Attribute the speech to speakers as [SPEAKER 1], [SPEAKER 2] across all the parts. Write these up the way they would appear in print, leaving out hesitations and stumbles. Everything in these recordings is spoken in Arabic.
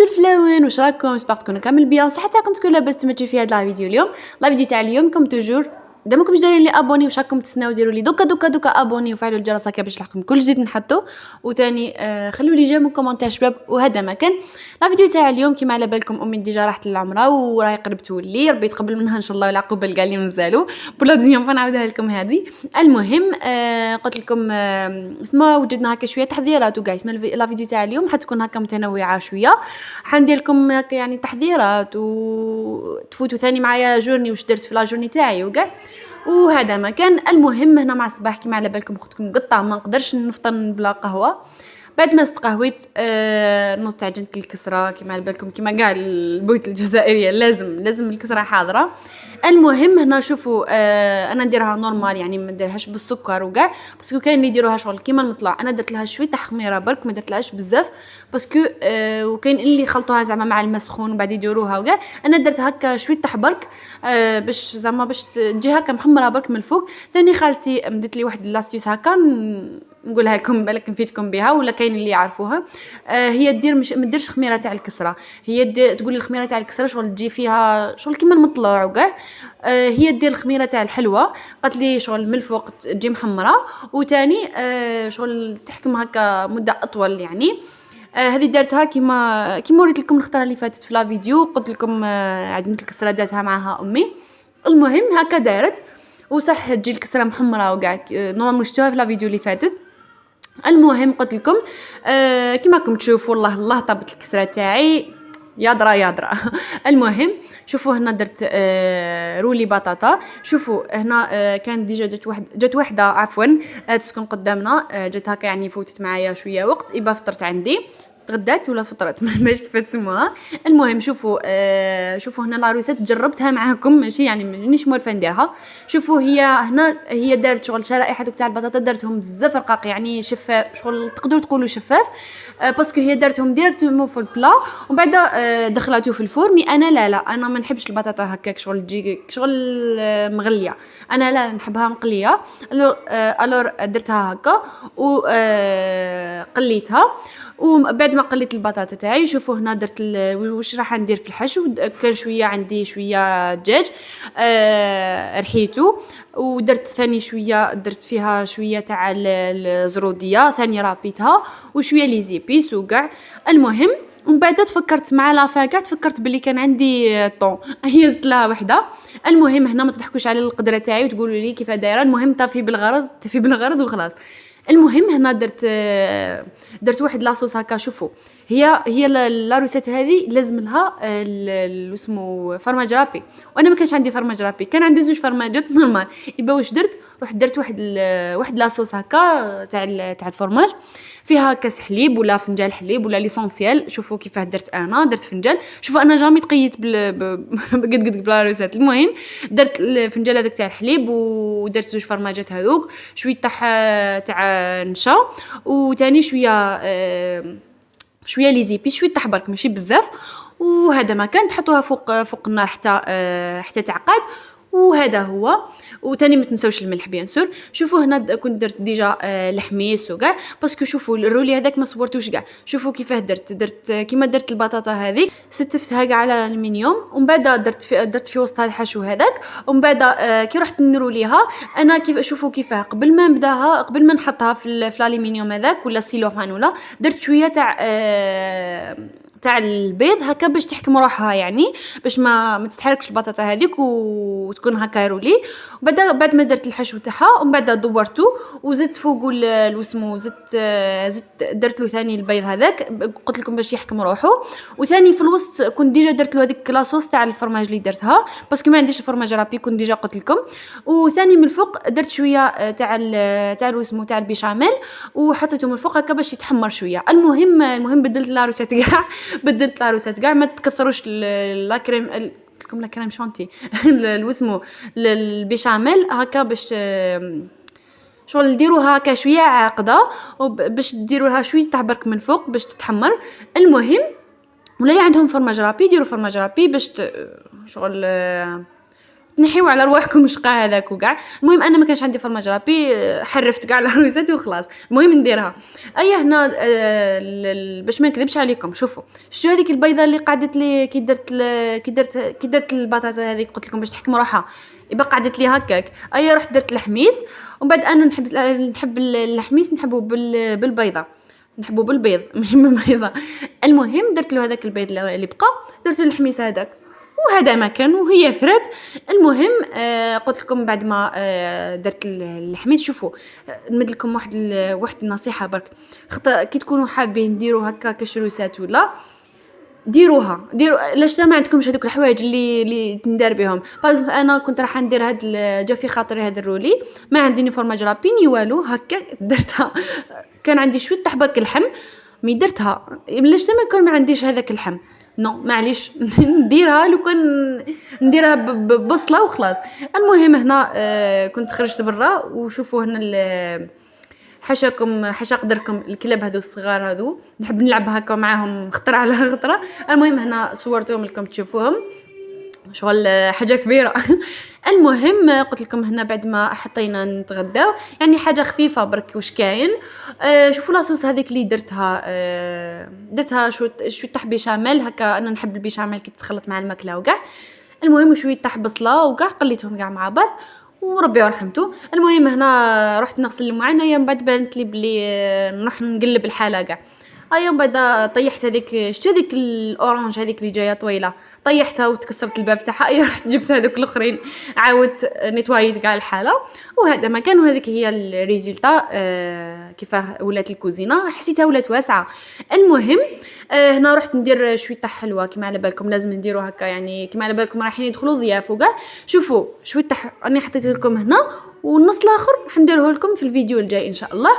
[SPEAKER 1] الفلاون واش راكم؟ جبر تكونوا كامل بيان، صحتكم تكون لاباس تمشي في هذا الفيديو اليوم. لا فيديو تاع اليوم كم توجور دامكم دايرين لي ابوني، واش راكم تسناو ديروا لي دوكا ابوني وفعلوا الجرس هكا باش يلحقكم كل جديد نحطو. وثاني خلوا لي جيم وكومونتير شباب. وهذا مكان لا فيديو تاع اليوم كيما على بالكم امي ديجا راحت للعمره وراهي قرب تولي، ربي يتقبل منها ان شاء الله والعقوبه كاع اللي مازالوا بلا ديوم نعاودها لكم هذه. المهم قلت لكم اسمها وجدنا هكا شويه تحضيرات وكاع اسمها لا فيديو تاع اليوم حتكون هكا متنوعه شويه، حندير لكم يعني تحضيرات وتفوتوا ثاني معايا جورني واش درت في لا جورني تاعي وكاع. وهذا ما كان. المهم هنا مع الصباح كيما على بالكم اختكم قطع ما نقدرش نفطر بلا قهوه. بعد ما استقهويت نص تاع عجينه الكسره كيما على بالكم كيما كاع البيوت الجزائريه لازم الكسره حاضره. المهم هنا شوفوا انا نديرها نورمال يعني ما نديرهاش بالسكر وكاع، باسكو كاين اللي يديروها شغل كيما المطلع. انا درت لها شويه تاع خميره برك ما درتلهاش بزاف باسكو وكاين اللي يخلطوها زعما مع الماء سخون وبعد يديروها وكاع. انا درت هكا شويه تاع برك باش زعما باش تجي هكا محمره برك من الفوق. ثاني خالتي مدت لي واحد لاستيس هكا نقولها لكم بالك نفيدكم بها ولا كاين اللي يعرفوها. هي دير مش ما ديرش خميره تاع الكسره، هي تقول الخميره تاع الكسره شغل تجي فيها شغل كيما المطلوع وكاع. هي دير الخميره تاع الحلوه قالت لي شغل من الفوق تجي محمره وتاني شغل تحكم هكا مده اطول يعني. هذه دارتها كيما وريت لكم الخطره اللي فاتت في لا فيديو، قلت لكم عجينه الكسره دارتها معها امي. المهم هكا دارت وصح تجي الكسره محمره وكاع نورمال مشتوها في لا فيديو اللي فاتت. المهم قلت لكم كما راكم تشوفوا الله طابت الكسره تاعي يادرا المهم شوفوا هنا درت رولي بطاطا. شوفوا هنا كانت ديجا جات وحده عفوا تسكن قدامنا، جات هكا يعني فوتت معايا شويه وقت يبا فطرت عندي تغدات ولا فطرت ماشي كيف تسموها. المهم شوفوا هنا العروسات جربتها معاكم ماشي يعني مانيش مورفه نديرها. شوفوا هي دارت شغل شرائح هذوك تاع البطاطا دارتهم بزاف رقاق يعني شفاف شغل تقدروا تقولوا شفاف باسكو هي دارتهم ديريكتومون في البلا وبعد دخلاتو في الفور. مي انا لا انا ما نحبش البطاطا هكاك شغل تجي شغل مغليه، انا لا نحبها مقليه. الور درتها هكا و قليتها. وبعد ما قليت البطاطا تاعي شوفوا هنا درت واش راح ندير في الحشو. كان شويه عندي شويه دجاج رحيته ودرت ثاني شويه درت فيها شويه تاع الزروديه ثاني رابيتها وشويه لي زيبيس وكاع. المهم ومن بعد تفكرت مع لافا كاع تفكرت باللي كان عندي طون هي زدت لها وحده. المهم هنا ما تضحكوش على القدره تاعي وتقولوا لي كيف دايره. المهم طافي بالغرض وخلاص. المهم هنا درت واحد لاصوص هكا. شوفوا هي لاروسيت هذه لازم لها اسمه فرماج رابي وانا ما كانش عندي فرماج رابي، كان عندي زوج فرماجات نورمال. يبا واش درت واحد لاصوص هكا تاع الفرماج فيها كاس حليب ولا فنجان حليب ولا ليسونسيال. شوفوا كيفاه درت فنجان. شوفوا انا جامي تقيت قد بلا روسات. المهم درت الفنجان هذاك تاع الحليب ودرت زوج فرماجات هذوك شويه تاع نشا وثاني شويه لي زيبي شويه تحبرك ماشي بزاف. وهذا ما كان تحطوها فوق النار حتى تعقد. وهذا هو. وثاني ما تنساوش الملح بيان سور. شوفوا هنا كنت درت ديجا الحميص وكاع باسكو شوفوا الرولي هذاك ما صورتوش كاع. شوفوا كيفاه درت كيما درت البطاطا هذه ستفتها كاع على الالمنيوم ومن بعد درت في وسطها الحشو هذاك. ومن بعد كي رحت نروليها انا شوفوا كيفاه قبل ما نحطها في الالمنيوم هذاك ولا السيلوفان ولا درت شويه تاع البيض هكا باش تحكم روحها يعني باش ما تتحركش البطاطا هذيك وتكون هكا رولي. بعد ما درت الحشو تاعها ومن بعد دورته وزدت فوق الوسمو زدت درت له ثاني البيض هذاك قلت لكم باش يحكم روحه. وثاني في الوسط كنت ديجا درت له هذيك لاصوص تاع الفرماج اللي درتها باسكو ما عنديش الفرماج رابي كنت ديجا قلت لكم. وثاني من الفوق درت شويه تاع الوسمو تاع البيشاميل وحطيته من الفوق هكا باش يتحمر شويه. المهم بدلت لاروسات كاع ما تكثروش لا كريم شانتي الوسمو البيشاميل هكا باش شغل ديروها هكا شويه عاقده وباش ديروها شويه تاع برك من فوق باش تتحمر. المهم ولا اللي عندهم فرماج رابي ديروا فرماج رابي باش شغل تنحيوا على رواحكم شقا هذاك وكاع. المهم انا ما كانش عندي فرماج رابي، حرفت كاع العروسات وخلاص. المهم نديرها اي هنا باش ما نكذبش عليكم. شوفوا شتو هذيك البيضه اللي قعدت لي كي درت البطاطا هذيك قلت لكم باش تحكم روحها، يبقى قعدت لي هكاك. اي رحت درت الحميس، ومن بعد انا نحب الحميس نحبه بالبيضه، نحبه بالبيض مش بالبيضه. المهم درت له هذاك البيض اللي بقى، درت له الحميس هذاك، وهذا ما كان وهي فرد. المهم قلت لكم بعد ما درت الحميس، شوفوا نمد لكم واحد النصيحه برك، كي تكونوا حابين ديروا هكا كشروسات ولا ديروا لاش ما عندكمش هذوك الحوايج اللي تندار بهم. انا كنت راح ندير هاد جا في خاطري هذا الرولي، ما عندي فرماج رابيني والو، هكا درتها. كان عندي شويه برك اللحم مي درتها، لاش ما يكون ما عنديش هذاك اللحم، نو معليش نديرها لو كان نديرها ببصله وخلاص. المهم هنا كنت خرجت برا، وشوفوا هنا حاشا قدركم الكلاب هذو الصغار هذو نحب نلعب هكا معاهم خطره على خطره. المهم هنا صورتهم لكم تشوفوهم، شغل حاجه كبيره. المهم قلت لكم هنا بعد ما حطينا نتغداو، يعني حاجه خفيفه برك واش كاين. شوفوا لاصوص هذيك اللي درتها شويه طح بيشاميل هكا، انا نحب البيشاميل كي تتخلط مع الماكله وكاع. المهم شويه طح بصله وكاع قليتهم كاع مع بعض وربي يرحمته. المهم هنا رحت نغسل المعانيه، من بعد بانت لي بلي نروح نقلب الحاله كاع. من بعد طيحت هذيك، شتو هذيك الاورانج هذيك اللي جايه طويله، طيحتها وتكسرت الباب تاعها. رحت جبت هذوك الاخرين، عاودت نيتوايت كاع الحاله، وهذا ما كان. وهذيك هي الريزلتا كيفاه ولات الكوزينه، حسيتها ولات واسعه. المهم هنا رحت ندير شويه طح حلوه كما على بالكم لازم نديروا هكا، يعني كما على بالكم رايحين يدخلوا ضياف وكاع. شوفوا شويه طح راني حطيت لكم هنا، والنص الاخر حنديره لكم في الفيديو الجاي ان شاء الله.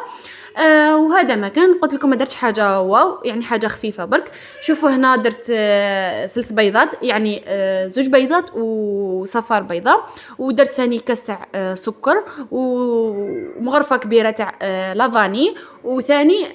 [SPEAKER 1] وهذا ما كان. قلت لكم ما درتش حاجه واو، يعني حاجه خفيفه برك. شوفوا هنا درت 3 بيضات، يعني 2 بيضات وصفار بيضه، ودرت ثاني كاس تاع سكر، ومغرفه كبيره تاع لافاني، وثاني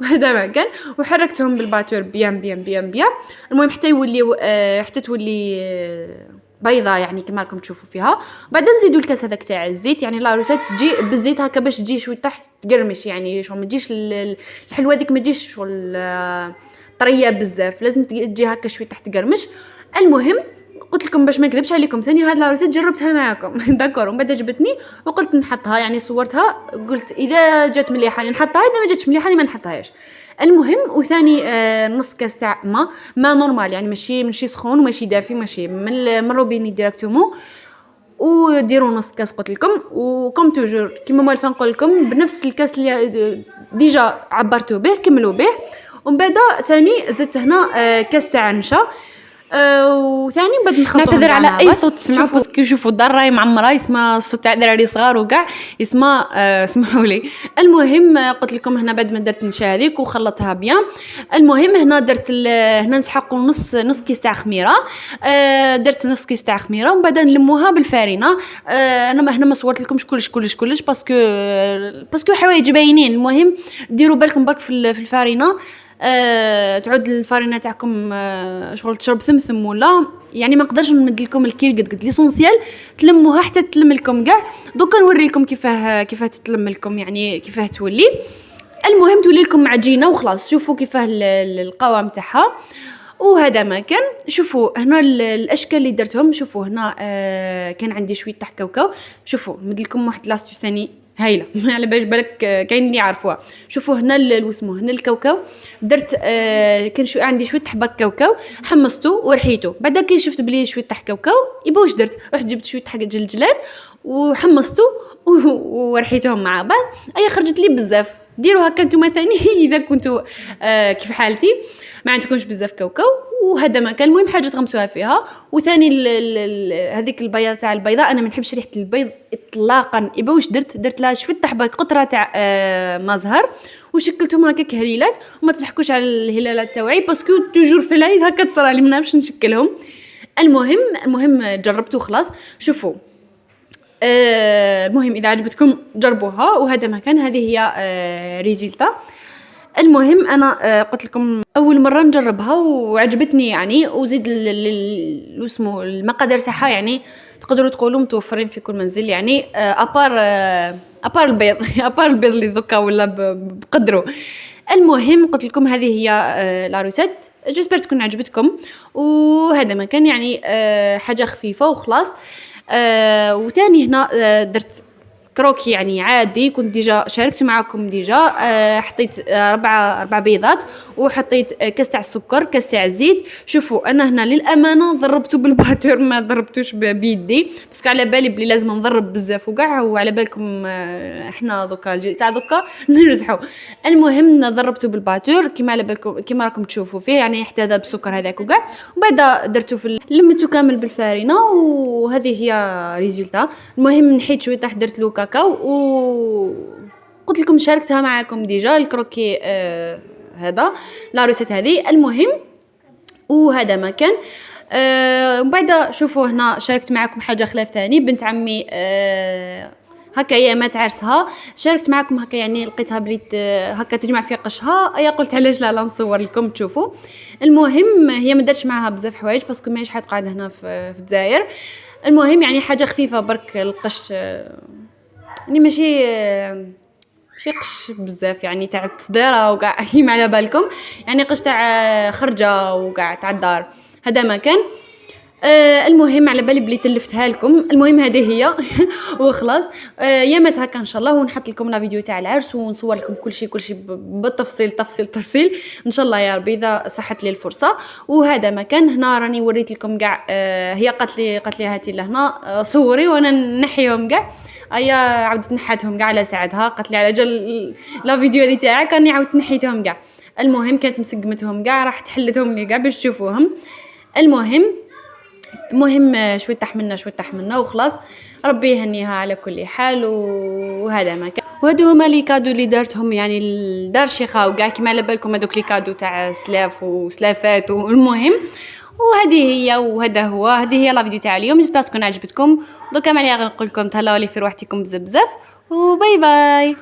[SPEAKER 1] هذا ما كان. وحركتهم بالباتور بيان بيان بيان بيان. المهم حتى تولي بيضه يعني كما راكم تشوفوا فيها. بعدين نزيدوا الكاس هذاك تاع الزيت، يعني لاروسات تجي بالزيت هكا باش تجي شويه تحت تقرمش، يعني شغل ما تجيش الحلوه ديك ما تجيش شغل طريه بزاف، لازم تجي هكا شويه تحت تقرمش. المهم قلت لكم باش ما نكذبش عليكم، ثاني هاد لاروسات جربتها معاكم داكور، ومن بعد عجبتني وقلت نحطها، يعني صورتها قلت اذا جات مليحه نحطها، اذا ما جاتش مليحه ما نحطهاش. المهم وثاني نص كاس تاع ما نورمال، يعني ماشي سخون وماشي دافي، ماشي من روبيني ديريكتومون، وديروا نص كاس قلت لكم. وكم توجور كيما موالفه نقول لكم بنفس الكاس اللي ديجا عبرتوا به كملوا به. ومن بعد ثاني زدت هنا كاس تاع نشا، وثاني بعد
[SPEAKER 2] نعتذر على اي صوت تسمعوا باسكو شوفوا الدار راهي معمره، يسمع الصوت تاع دراري صغار وكاع يسمع، اسمحوا لي. المهم قلت لكم هنا بعد ما درت نشا هذيك وخلطتها بيان. المهم هنا درت هنا نسحقوا نص كيس تاع خميره، درت نص كيس تاع خميره، ومن بعد نلموها بالفارينه. انا هنا ما صورت لكمش كلش باسكو حوايج باينين. المهم ديروا بالكم برك في الفارينه، تعود الفارينه تاعكم شغل تشرب ثمثم، ولا يعني ما نقدرش نمد لكم الكيل قد ليسونسيال تلموها حتى تلم لكم كاع. دوكا نوري لكم كيفاه تتلم لكم، يعني كيفاه تولي. المهم تولي لكم عجينه وخلاص. شوفوا كيفاه القوام تاعها، وهذا ما كان. شوفوا هنا الاشكال اللي درتهم، شوفوا هنا كان عندي شويه تاع كاوكاو. شوفوا نمد لكم واحد لاستيو ثاني هايله على بالك كاين اللي يعرفوها. شوفوا هنا واسمه هنا الكاوكاو درت كان عندي شويه حبه كاوكاو، حمصته ورحيته. بعدا كي شفت بلي شويه تاع كاوكاو يبا واش درت، رحت جبت شويه حاجه جلجلان وحمصته ورحيتهم مع بعض. خرجت لي بزاف. ديروا هكا نتوما ثاني اذا كنتوا كيف حالتي ما عندكمش بزاف كاوكاو. وهذا ما كان. المهم حاجه تغمسوها فيها. وثاني هذيك البيضه تاع البيضه، انا ما نحبش ريحه البيض اطلاقا. يبا واش درت لها شويه حبه قطره تاع مزهر، وشكلتهم هكاك هليلات. وما تضحكوش على الهلالات تاوعي باسكو توجور في العيد هكا تصرى لي، ما نعرفش نشكلهم. المهم جربتوا خلاص. شوفوا المهم اذا عجبتكم جربوها. وهذا ما كان. هذه هي ريزلتا. المهم انا قلت لكم اول مره نجربها وعجبتني يعني، وزيد اسمه المقادير تاعها يعني تقدروا تقولوا متوفرين في كل منزل يعني، ابار البيض ابار البيض اللي ذكا ولا بقدروا. المهم قلت لكم هذه هي لا روسيت، جيسبر تكون عجبتكم. وهذا ما كان يعني حاجه خفيفه وخلاص. وتاني هنا درت كروكي يعني عادي، كنت ديجا شاركت معكم ديجا. حطيت 4 بيضات، وحطيت كاس تاع السكر، كاس تاع الزيت. شوفوا انا هنا للامانه ضربته بالباتور، ما ضربتوش بيدي باسكو على بالي بلي لازم نضرب بزاف وكاع، وعلى بالكم احنا دوكا الجيل تاع دوكا نرزحوا. المهم ضربته بالباتور كيما على بالكم كيما راكم تشوفوا فيه يعني، احتذى بالسكر هذاك وكاع. وبعد درته لمته كامل بالفارينه، وهذه هي ريزولتا. المهم نحيت شويه تحت درت له كاكاو، و قلت لكم شاركتها معاكم ديجا الكروكي هذا لا روسيت هذه. المهم وهذا ما كان. وبعد شوفوا هنا شاركت معكم حاجه خلاف ثاني، بنت عمي هكا هي ما تعرسها، شاركت معكم هكا يعني لقيتها بليت هكا تجمع في قشها، يا قلت علاش لا نصور لكم تشوفوا. المهم هي ما درتش معها بزاف حوايج باسكو ماهيش حتقعد هنا في الجزائر. المهم يعني حاجه خفيفه برك القش يعني ماشي قش بزاف يعني تاع التصديره وكاع كيما على بالكم يعني، قش تاع خرجه وكاع تاع الدار. هذا ما كان. المهم على بالي بلي تلفتها لكم. المهم هذه هي وخلاص. يامات هكا ان شاء الله، ونحط لكم لا فيديو تاع العرس ونصور لكم كل شيء بالتفصيل تفصيل ان شاء الله يا ربي اذا صحت لي الفرصه. وهذا ما كان. هنا راني وريت لكم كاع. هي قالت لي هاتي لهنا صوري وانا نحيهم كاع. ايا عاودت نحاتهم كاع على ساعدها، قالت لي على جال لا فيديو هذه تاعك راني عاودت نحيتهم كاع. المهم كانت مسقمتهم كاع، راح حلتهم لي كاع باش تشوفوهم. المهم شويه تحملنا وخلاص. ربي يهنيها على كل حال. وهذا ما كان. وهادو هما لي كادو اللي دارتهم يعني الدار شيخه وكاع كيما على بالكم هذوك لي كادو تاع سلاف وسلافات. والمهم وهذه هي وهذا هو، هذه هي لا فيديو تاع اليوم. جيسبر تكون عجبتكم. دوكا مالي غنقول لكم تهلاو لي في روحتكم بزاف وباي باي.